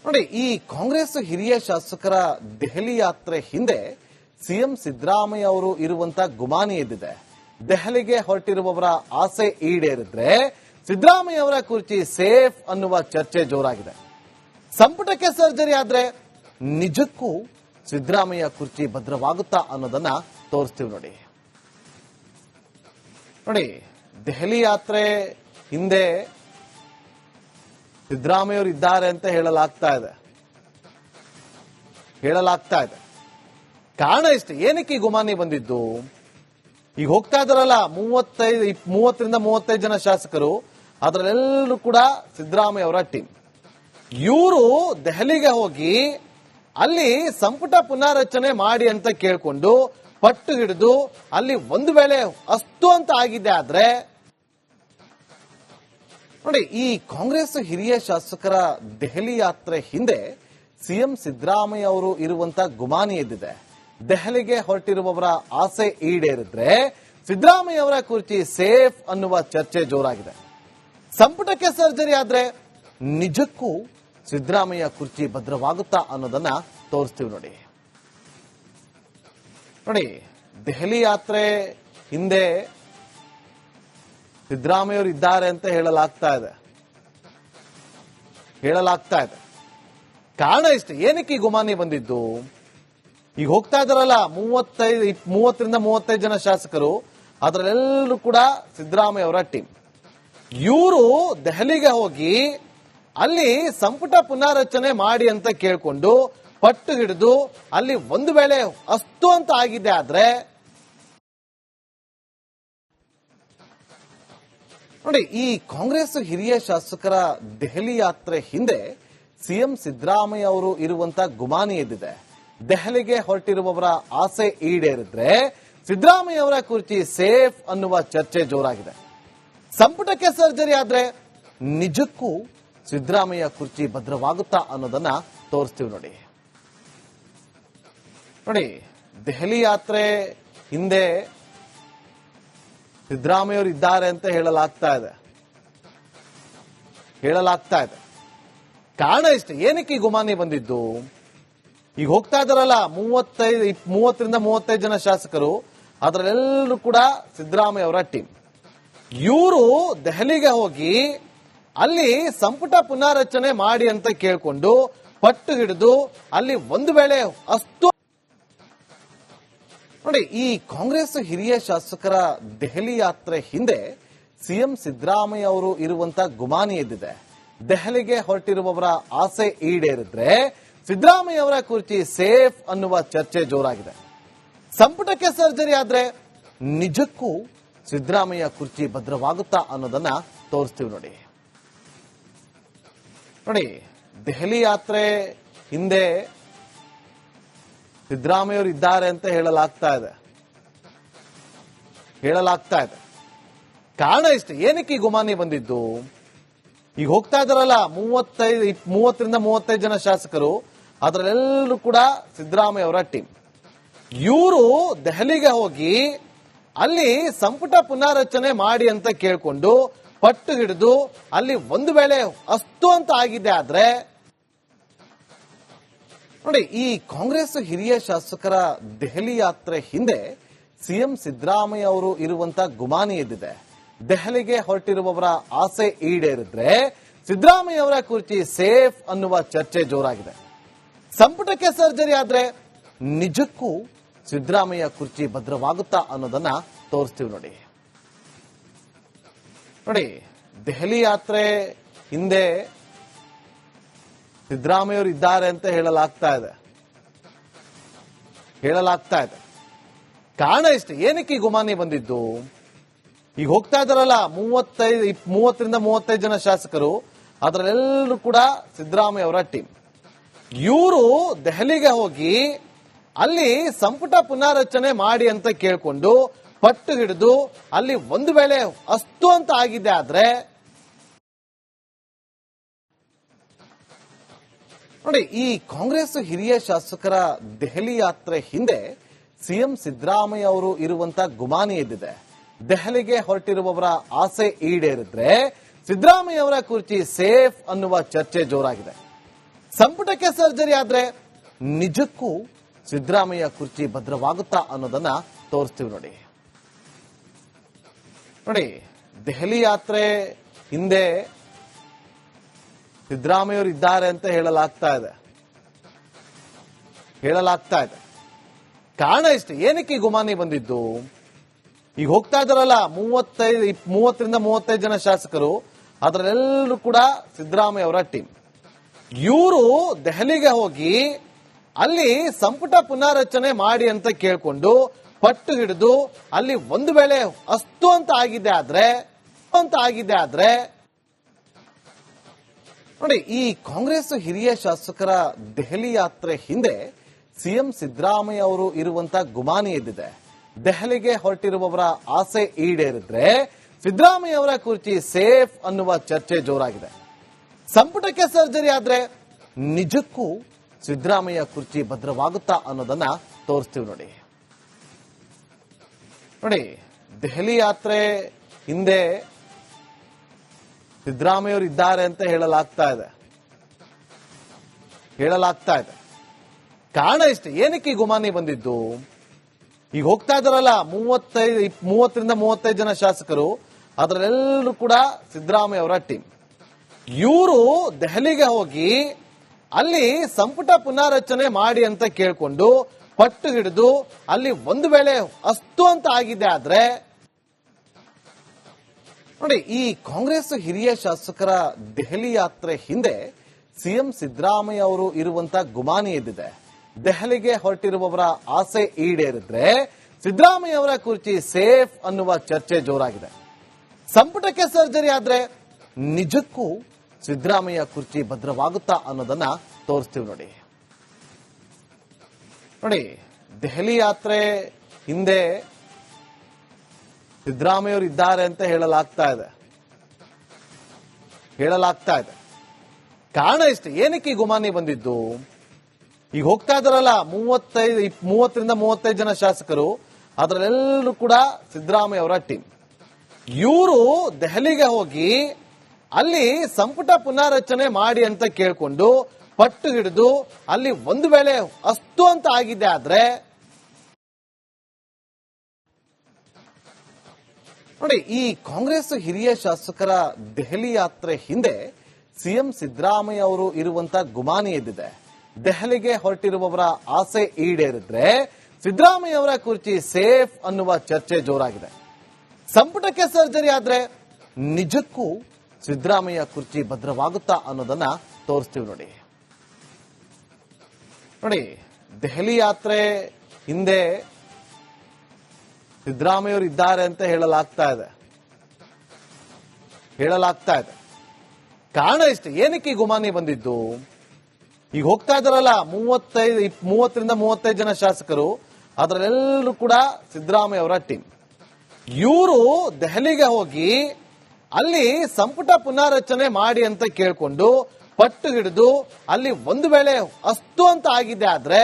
ನೋಡಿ, ಈ ಕಾಂಗ್ರೆಸ್ ಹಿರಿಯ ಶಾಸಕರ ದೆಹಲಿ ಯಾತ್ರೆ ಹಿಂದೆ ಸಿಎಂ ಸಿದ್ದರಾಮಯ್ಯ ಅವರು ಇರುವಂತ ಗುಮಾನಿ ಎದ್ದಿದೆ. ದೆಹಲಿಗೆ ಹೊರಟಿರುವವರ ಆಸೆ ಈಡೇರಿದ್ರೆ ಸಿದ್ದರಾಮಯ್ಯ ಅವರ ಕುರ್ಚಿ ಸೇಫ್ ಅನ್ನುವ ಚರ್ಚೆ ಜೋರಾಗಿದೆ. ಸಂಪುಟಕ್ಕೆ ಸರ್ಜರಿ ಆದ್ರೆ ನಿಜಕ್ಕೂ ಸಿದ್ದರಾಮಯ್ಯ ಕುರ್ಚಿ ಭದ್ರವಾಗುತ್ತಾ ಅನ್ನೋದನ್ನ ತೋರಿಸ್ತೀವಿ ನೋಡಿ. ದೆಹಲಿ ಯಾತ್ರೆ ಹಿಂದೆ ಸಿದ್ದರಾಮಯ್ಯ ಅವರು ಇದ್ದಾರೆ ಅಂತ ಹೇಳಲಾಗ್ತಾ ಇದೆ. ಕಾರಣ ಇಷ್ಟೇ, ಏನಕ್ಕೆ ಈ ಗುಮಾನಿ ಬಂದಿದ್ದು? ಈಗ ಹೋಗ್ತಾ ಇದಾರಲ್ಲ 30ರಿಂದ 35 ಜನ ಶಾಸಕರು, ಅದರಲ್ಲೆಲ್ಲರೂ ಕೂಡ ಸಿದ್ದರಾಮಯ್ಯ ಅವರ ಟೀಮ್. ಇವರು ದೆಹಲಿಗೆ ಹೋಗಿ ಅಲ್ಲಿ ಸಂಪುಟ ಪುನಾರಚನೆ ಮಾಡಿ ಅಂತ ಕೇಳ್ಕೊಂಡು ಪಟ್ಟು ಹಿಡಿದು ಅಲ್ಲಿ ಒಂದು ವೇಳೆ ಅಷ್ಟು ಅಂತ ಆಗಿದೆ ಆದ್ರೆ ನೋಡಿ, ಈ ಕಾಂಗ್ರೆಸ್ ಹಿರಿಯ ಶಾಸಕರ ದೆಹಲಿ ಯಾತ್ರೆ ಹಿಂದೆ ಸಿಎಂ ಸಿದ್ದರಾಮಯ್ಯ ಅವರು ಇರುವಂತ ಗುಮಾನಿ ಎದ್ದಿದೆ. ದೆಹಲಿಗೆ ಹೊರಟಿರುವವರ ಆಸೆ ಈಡೇರಿದ್ರೆ ಸಿದ್ದರಾಮಯ್ಯ ಅವರ ಕುರ್ಚಿ ಸೇಫ್ ಅನ್ನುವ ಚರ್ಚೆ ಜೋರಾಗಿದೆ. ಸಂಪುಟಕ್ಕೆ ಸರ್ಜರಿ ಆದ್ರೆ ನಿಜಕ್ಕೂ ಸಿದ್ದರಾಮಯ್ಯ ಕುರ್ಚಿ ಭದ್ರವಾಗುತ್ತಾ ಅನ್ನೋದನ್ನ ತೋರಿಸ್ತೀವಿ ನೋಡಿ. ದೆಹಲಿ ಯಾತ್ರೆ ಹಿಂದೆ ಸಿದ್ದರಾಮಯ್ಯ ಅವರು ಇದ್ದಾರೆ ಅಂತ ಹೇಳಲಾಗ್ತಾ ಇದೆ. ಕಾರಣ ಇಷ್ಟೇ, ಏನಕ್ಕೆ ಈ ಗುಮಾನಿ ಬಂದಿದ್ದು? ಈಗ ಹೋಗ್ತಾ ಇದಾರಲ್ಲ 30ರಿಂದ 35 ಜನ ಶಾಸಕರು, ಅದರಲ್ಲೆಲ್ಲರೂ ಕೂಡ ಸಿದ್ದರಾಮಯ್ಯ ಅವರ ಟೀಮ್. ಇವರು ದೆಹಲಿಗೆ ಹೋಗಿ ಅಲ್ಲಿ ಸಂಪುಟ ಪುನಾರಚನೆ ಮಾಡಿ ಅಂತ ಕೇಳ್ಕೊಂಡು ಪಟ್ಟು ಹಿಡಿದು ಅಲ್ಲಿ ಒಂದು ವೇಳೆ ಅಷ್ಟು ಅಂತ ಆಗಿದೆ ಆದ್ರೆ ನೋಡಿ, ಈ ಕಾಂಗ್ರೆಸ್ ಹಿರಿಯ ಶಾಸಕರ ದೆಹಲಿ ಯಾತ್ರೆ ಹಿಂದೆ ಸಿಎಂ ಸಿದ್ದರಾಮಯ್ಯ ಅವರು ಇರುವಂತ ಗುಮಾನಿ ಎದ್ದಿದೆ. ದೆಹಲಿಗೆ ಹೊರಟಿರುವವರ ಆಸೆ ಈಡೇರಿದ್ರೆ ಸಿದ್ದರಾಮಯ್ಯ ಅವರ ಕುರ್ಚಿ ಸೇಫ್ ಅನ್ನುವ ಚರ್ಚೆ ಜೋರಾಗಿದೆ. ಸಂಪುಟಕ್ಕೆ ಸರ್ಜರಿ ಆದ್ರೆ ನಿಜಕ್ಕೂ ಸಿದ್ದರಾಮಯ್ಯ ಕುರ್ಚಿ ಭದ್ರವಾಗುತ್ತಾ ಅನ್ನೋದನ್ನ ತೋರಿಸ್ತೀವಿ ನೋಡಿ. ದೆಹಲಿ ಯಾತ್ರೆ ಹಿಂದೆ ಸಿದ್ದರಾಮಯ್ಯ ಅವರು ಇದ್ದಾರೆ ಅಂತ ಹೇಳಲಾಗ್ತಾ ಇದೆ. ಕಾರಣ ಇಷ್ಟೇ, ಏನಕ್ಕೆ ಈ ಗುಮಾನಿ ಬಂದಿದ್ದು? ಈಗ ಹೋಗ್ತಾ ಇದಾರಲ್ಲ 30ರಿಂದ 35 ಜನ ಶಾಸಕರು, ಅದರಲ್ಲೆಲ್ಲರೂ ಕೂಡ ಸಿದ್ದರಾಮಯ್ಯ ಅವರ ಟೀಮ್. ಇವರು ದೆಹಲಿಗೆ ಹೋಗಿ ಅಲ್ಲಿ ಸಂಪುಟ ಪುನಾರಚನೆ ಮಾಡಿ ಅಂತ ಕೇಳ್ಕೊಂಡು ಪಟ್ಟು ಹಿಡಿದು ಅಲ್ಲಿ ಒಂದು ವೇಳೆ ಅಷ್ಟು ನೋಡಿ, ಈ ಕಾಂಗ್ರೆಸ್ ಹಿರಿಯ ಶಾಸಕರ ದೆಹಲಿ ಯಾತ್ರೆ ಹಿಂದೆ ಸಿಎಂ ಸಿದ್ದರಾಮಯ್ಯ ಅವರು ಇರುವಂತ ಗುಮಾನಿ ಎದ್ದಿದೆ. ದೆಹಲಿಗೆ ಹೊರಟಿರುವವರ ಆಸೆ ಈಡೇರಿದ್ರೆ ಸಿದ್ದರಾಮಯ್ಯ ಅವರ ಕುರ್ಚಿ ಸೇಫ್ ಅನ್ನುವ ಚರ್ಚೆ ಜೋರಾಗಿದೆ. ಸಂಪುಟಕ್ಕೆ ಸರ್ಜರಿ ಆದ್ರೆ ನಿಜಕ್ಕೂ ಸಿದ್ದರಾಮಯ್ಯ ಕುರ್ಚಿ ಭದ್ರವಾಗುತ್ತಾ ಅನ್ನೋದನ್ನ ತೋರಿಸ್ತೀವಿ ನೋಡಿ. ದೆಹಲಿ ಯಾತ್ರೆ ಹಿಂದೆ ಸಿದ್ದರಾಮಯ್ಯ ಅವರು ಇದ್ದಾರೆ ಅಂತ ಹೇಳಲಾಗ್ತಾ ಇದೆ. ಕಾರಣ ಇಷ್ಟೇ, ಏನಕ್ಕೆ ಈ ಗುಮಾನಿ ಬಂದಿದ್ದು? ಈಗ ಹೋಗ್ತಾ ಇದಾರಲ್ಲ 30ರಿಂದ 35 ಜನ ಶಾಸಕರು, ಅದರಲ್ಲೆಲ್ಲರೂ ಕೂಡ ಸಿದ್ದರಾಮಯ್ಯ ಅವರ ಟೀಮ್. ಇವರು ದೆಹಲಿಗೆ ಹೋಗಿ ಅಲ್ಲಿ ಸಂಪುಟ ಪುನಾರಚನೆ ಮಾಡಿ ಅಂತ ಕೇಳ್ಕೊಂಡು ಪಟ್ಟು ಹಿಡಿದು ಅಲ್ಲಿ ಒಂದು ವೇಳೆ ಅಷ್ಟು ಅಂತ ಆಗಿದೆ ಆದ್ರೆ ನೋಡಿ, ಈ ಕಾಂಗ್ರೆಸ್ ಹಿರಿಯ ಶಾಸಕರ ದೆಹಲಿ ಯಾತ್ರೆ ಹಿಂದೆ ಸಿಎಂ ಸಿದ್ದರಾಮಯ್ಯ ಅವರು ಇರುವಂತ ಗುಮಾನಿ ಎದ್ದಿದೆ. ದೆಹಲಿಗೆ ಹೊರಟಿರುವವರ ಆಸೆ ಈಡೇರಿದ್ರೆ ಸಿದ್ದರಾಮಯ್ಯ ಅವರ ಕುರ್ಚಿ ಸೇಫ್ ಅನ್ನುವ ಚರ್ಚೆ ಜೋರಾಗಿದೆ. ಸಂಪುಟಕ್ಕೆ ಸರ್ಜರಿ ಆದ್ರೆ ನಿಜಕ್ಕೂ ಸಿದ್ದರಾಮಯ್ಯ ಕುರ್ಚಿ ಭದ್ರವಾಗುತ್ತಾ ಅನ್ನೋದನ್ನ ತೋರಿಸ್ತೀವಿ ನೋಡಿ. ದೆಹಲಿ ಯಾತ್ರೆ ಹಿಂದೆ ಸಿದ್ದರಾಮಯ್ಯ ಅವರು ಇದ್ದಾರೆ ಅಂತ ಹೇಳಲಾಗ್ತಾ ಇದೆ. ಕಾರಣ ಇಷ್ಟೇ, ಏನಕ್ಕೆ ಈ ಗುಮಾನಿ ಬಂದಿದ್ದು? ಈಗ ಹೋಗ್ತಾ ಇದಾರಲ್ಲ 30ರಿಂದ 35 ಜನ ಶಾಸಕರು, ಅದರಲ್ಲೆಲ್ಲರೂ ಕೂಡ ಸಿದ್ದರಾಮಯ್ಯ ಅವರ ಟೀಮ್. ಇವರು ದೆಹಲಿಗೆ ಹೋಗಿ ಅಲ್ಲಿ ಸಂಪುಟ ಪುನಾರಚನೆ ಮಾಡಿ ಅಂತ ಕೇಳ್ಕೊಂಡು ಪಟ್ಟು ಹಿಡಿದು ಅಲ್ಲಿ ಒಂದು ವೇಳೆ ಅಷ್ಟು ಅಂತ ಆಗಿದೆ ಆದ್ರೆ ನೋಡಿ, ಈ ಕಾಂಗ್ರೆಸ್ ಹಿರಿಯ ಶಾಸಕರ ದೆಹಲಿ ಯಾತ್ರೆ ಹಿಂದೆ ಸಿಎಂ ಸಿದ್ದರಾಮಯ್ಯ ಅವರು ಇರುವಂತ ಗುಮಾನಿ ಎದ್ದಿದೆ. ದೆಹಲಿಗೆ ಹೊರಟಿರುವವರ ಆಸೆ ಈಡೇರಿದ್ರೆ ಸಿದ್ದರಾಮಯ್ಯ ಅವರ ಕುರ್ಚಿ ಸೇಫ್ ಅನ್ನುವ ಚರ್ಚೆ ಜೋರಾಗಿದೆ. ಸಂಪುಟಕ್ಕೆ ಸರ್ಜರಿ ಆದ್ರೆ ನಿಜಕ್ಕೂ ಸಿದ್ದರಾಮಯ್ಯ ಕುರ್ಚಿ ಭದ್ರವಾಗುತ್ತಾ ಅನ್ನೋದನ್ನ ತೋರಿಸ್ತೀವಿ ನೋಡಿ. ದೆಹಲಿ ಯಾತ್ರೆ ಹಿಂದೆ ಸಿದ್ದರಾಮಯ್ಯವರು ಇದ್ದಾರೆ ಅಂತ ಹೇಳಲಾಗ್ತಾ ಇದೆ. ಕಾರಣ ಇಷ್ಟೇ, ಏನಕ್ಕೆ ಈ ಗುಮಾನಿ ಬಂದಿದ್ದು? ಈಗ ಹೋಗ್ತಾ ಇದಾರಲ್ಲ 30ರಿಂದ 35 ಜನ ಶಾಸಕರು, ಅದರಲ್ಲೆಲ್ಲರೂ ಕೂಡ ಸಿದ್ದರಾಮಯ್ಯ ಅವರ ಟೀಮ್. ಇವರು ದೆಹಲಿಗೆ ಹೋಗಿ ಅಲ್ಲಿ ಸಂಪುಟ ಪುನಾರಚನೆ ಮಾಡಿ ಅಂತ ಕೇಳ್ಕೊಂಡು ಪಟ್ಟು ಹಿಡಿದು ಅಲ್ಲಿ ಒಂದು ವೇಳೆ ಅಸ್ತು ಅಂತ ಆಗಿದೆ ಆದ್ರೆ ನೋಡಿ, ಈ ಕಾಂಗ್ರೆಸ್ ಹಿರಿಯ ಶಾಸಕರ ದೆಹಲಿ ಯಾತ್ರೆ ಹಿಂದೆ ಸಿಎಂ ಸಿದ್ದರಾಮಯ್ಯ ಅವರು ಇರುವಂತ ಗುಮಾನಿ ಎದ್ದಿದೆ. ದೆಹಲಿಗೆ ಹೊರಟಿರುವವರ ಆಸೆ ಈಡೇರಿದ್ರೆ ಸಿದ್ದರಾಮಯ್ಯ ಅವರ ಕುರ್ಚಿ ಸೇಫ್ ಅನ್ನುವ ಚರ್ಚೆ ಜೋರಾಗಿದೆ. ಸಂಪುಟಕ್ಕೆ ಸರ್ಜರಿ ಆದ್ರೆ ನಿಜಕ್ಕೂ ಸಿದ್ದರಾಮಯ್ಯ ಕುರ್ಚಿ ಭದ್ರವಾಗುತ್ತಾ ಅನ್ನೋದನ್ನ ತೋರಿಸ್ತೀವಿ ನೋಡಿ. ದೆಹಲಿ ಯಾತ್ರೆ ಹಿಂದೆ ಸಿದ್ದರಾಮಯ್ಯವರು ಇದ್ದಾರೆ ಅಂತ ಹೇಳಲಾಗ್ತಾ ಇದೆ. ಕಾರಣ ಇಷ್ಟೇ, ಏನಕ್ಕೆ ಈ ಗುಮಾನಿ ಬಂದಿದ್ದು? ಈಗ ಹೋಗ್ತಾ ಇದಾರಲ್ಲ 30ರಿಂದ 35 ಜನ ಶಾಸಕರು, ಅದರಲ್ಲೆಲ್ಲರೂ ಕೂಡ ಸಿದ್ದರಾಮಯ್ಯ ಅವರ ಟೀಮ್. ಇವರು ದೆಹಲಿಗೆ ಹೋಗಿ ಅಲ್ಲಿ ಸಂಪುಟ ಪುನಾರಚನೆ ಮಾಡಿ ಅಂತ ಕೇಳ್ಕೊಂಡು ಪಟ್ಟು ಹಿಡಿದು ಅಲ್ಲಿ ಒಂದು ವೇಳೆ ಅಸ್ತು ಅಂತ ಆಗಿದೆ ಆದ್ರೆ ನೋಡಿ, ಈ ಕಾಂಗ್ರೆಸ್ ಹಿರಿಯ ಶಾಸಕರ ದೆಹಲಿ ಯಾತ್ರೆ ಹಿಂದೆ ಸಿಎಂ ಸಿದ್ದರಾಮಯ್ಯ ಅವರು ಇರುವಂತ ಗುಮಾನಿ ಎದ್ದಿದೆ. ದೆಹಲಿಗೆ ಹೊರಟಿರುವವರ ಆಸೆ ಈಡೇರಿದ್ರೆ ಸಿದ್ದರಾಮಯ್ಯ ಅವರ ಕುರ್ಚಿ ಸೇಫ್ ಅನ್ನುವ ಚರ್ಚೆ ಜೋರಾಗಿದೆ. ಸಂಪುಟಕ್ಕೆ ಸರ್ಜರಿ ಆದ್ರೆ ನಿಜಕ್ಕೂ ಸಿದ್ದರಾಮಯ್ಯ ಕುರ್ಚಿ ಭದ್ರವಾಗುತ್ತಾ ಅನ್ನೋದನ್ನ ತೋರಿಸ್ತೀವಿ ನೋಡಿ. ದೆಹಲಿ ಯಾತ್ರೆ ಹಿಂದೆ ಸಿದ್ದರಾಮಯ್ಯವರು ಇದ್ದಾರೆ ಅಂತ ಹೇಳಲಾಗ್ತಾ ಇದೆ. ಕಾರಣ ಇಷ್ಟೇ, ಏನಕ್ಕೆ ಈ ಗುಮಾನಿ ಬಂದಿದ್ದು? ಈಗ ಹೋಗ್ತಾ ಇದಾರಲ್ಲ 30ರಿಂದ 35 ಜನ ಶಾಸಕರು, ಅದರಲ್ಲೆಲ್ಲರೂ ಕೂಡ ಸಿದ್ದರಾಮಯ್ಯ ಅವರ ಟೀಮ್. ಇವರು ದೆಹಲಿಗೆ ಹೋಗಿ ಅಲ್ಲಿ ಸಂಪುಟ ಪುನಾರಚನೆ ಮಾಡಿ ಅಂತ ಕೇಳ್ಕೊಂಡು ಪಟ್ಟು ಹಿಡಿದು ಅಲ್ಲಿ ಒಂದು ವೇಳೆ ಅಸ್ತು ಅಂತ ಆಗಿದೆ ಆದ್ರೆ ನೋಡಿ, ಈ ಕಾಂಗ್ರೆಸ್ ಹಿರಿಯ ಶಾಸಕರ ದೆಹಲಿ ಯಾತ್ರೆ ಹಿಂದೆ ಸಿಎಂ ಸಿದ್ದರಾಮಯ್ಯ ಅವರು ಇರುವಂತ ಗುಮಾನಿ ಎದ್ದಿದೆ. ದೆಹಲಿಗೆ ಹೊರಟಿರುವವರ ಆಸೆ ಈಡೇರಿದ್ರೆ ಸಿದ್ದರಾಮಯ್ಯ ಅವರ ಕುರ್ಚಿ ಸೇಫ್ ಅನ್ನುವ ಚರ್ಚೆ ಜೋರಾಗಿದೆ. ಸಂಪುಟಕ್ಕೆ ಸರ್ಜರಿ ಆದ್ರೆ ನಿಜಕ್ಕೂ ಸಿದ್ದರಾಮಯ್ಯ ಕುರ್ಚಿ ಭದ್ರವಾಗುತ್ತಾ ಅನ್ನೋದನ್ನ ತೋರಿಸ್ತೀವಿ ನೋಡಿ. ದೆಹಲಿ ಯಾತ್ರೆ ಹಿಂದೆ ಸಿದ್ದರಾಮಯ್ಯವರು ಇದ್ದಾರೆ ಅಂತ ಹೇಳಲಾಗ್ತಾ ಇದೆ. ಕಾರಣ ಇಷ್ಟೇ, ಏನಕ್ಕೆ ಈ ಗುಮಾನಿ ಬಂದಿದ್ದು? ಈಗ ಹೋಗ್ತಾ ಇದಾರಲ್ಲ 30ರಿಂದ 35 ಜನ ಶಾಸಕರು, ಅದರಲ್ಲೆಲ್ಲರೂ ಕೂಡ ಸಿದ್ದರಾಮಯ್ಯ ಅವರ ಟೀಮ್. ಇವರು ದೆಹಲಿಗೆ ಹೋಗಿ ಅಲ್ಲಿ ಸಂಪುಟ ಪುನಾರಚನೆ ಮಾಡಿ ಅಂತ ಕೇಳ್ಕೊಂಡು ಪಟ್ಟು ಹಿಡಿದು ಅಲ್ಲಿ ಒಂದು ವೇಳೆ ಅಸ್ತು ಅಂತ ಆಗಿದೆ ಆದ್ರೆ